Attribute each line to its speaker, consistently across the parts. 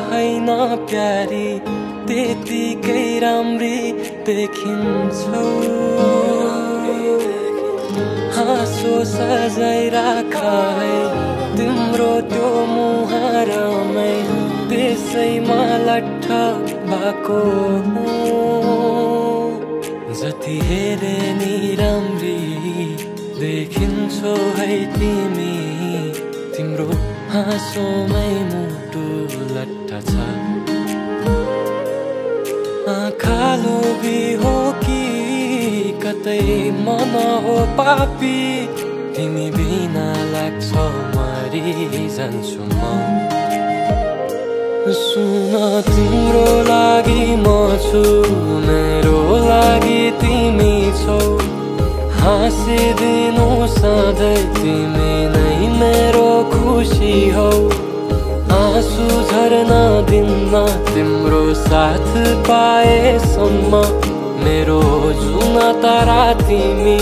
Speaker 1: हैन प्यारी त्यतिकै राम्री देखिन्छौ हाँसो सजाइ राख है तिम्रो त्यो मुहारमै त्यसैमा लट्ठ भएको जति हेरे नि राम्री देखिन्छौ है तिमी तिम्रो हाँसोमै मुटु लट्ठ छ आँखा लोभी हो कि कतै मन हो पापी तिमी बिना लाग्छ मरि जान्छु म सुन तिम्रो लागि म छु मेरो लागि तिमी छौ हाँसिदिनु सधैँ तिमी नै मेरो खुसी हौ आँसु झर्न दिन्न तिम्रो साथ पाएसम्म मेरो जुन तारा तिमी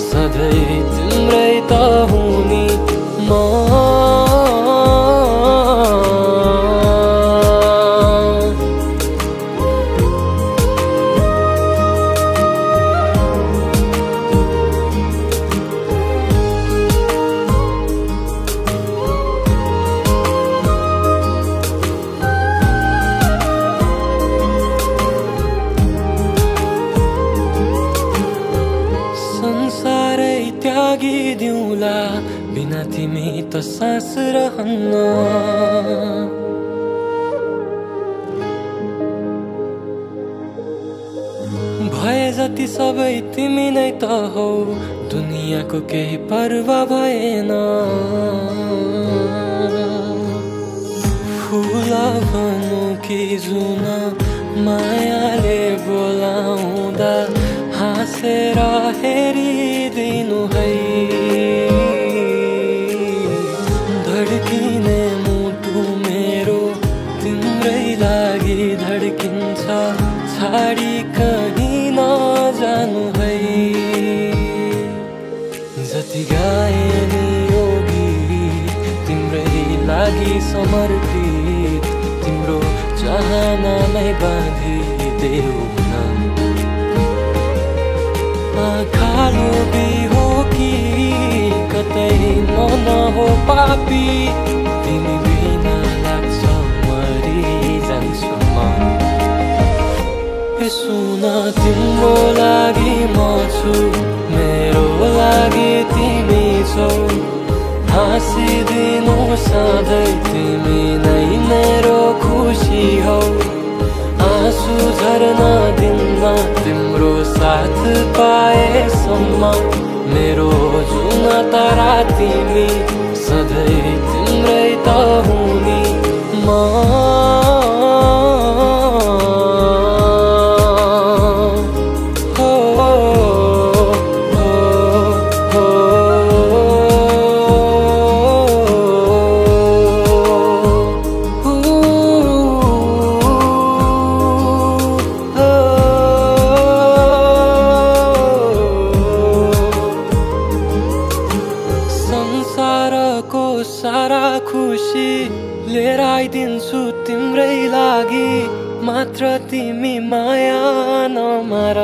Speaker 1: सधैँ तिम्रै त हुनी म त्यागिदिउँला बिना तिमी त सास रहन्न भए जति सबै तिमी नै त हौ दुनियाँको केही परवाह भएन फुल भनु कि जुन मायाले बोलाउँदा हाँसेर हेरिदिनु है धड्किने मुटु मेरो तिम्रै लागि धड्किन्छ छाडी कहीँ नजानु है जति गाए नि यो गीत तिम्रै लागि समर्पित तिम्रो चाहनामै बाँधिदेऊ आँखा लोभी हो कि कतै मन हो पापी तिमी बिना लाग्छ मरि जान्छु म सुन तिम्रो लागि म छु मेरो लागि तिमी छौ हाँसिदिनु सधैँ तिमी नै मेरो खुसी हौ आँसु झर्न दिन्न तिम्रो साथ पाएसम्म मेरो जुन तारा तिमी सधैँ तिम्रै त हुनी म संसारको सारा खुसी लिएर आइदिन्छु तिम्रै लागि मात्र तिमी माया नमार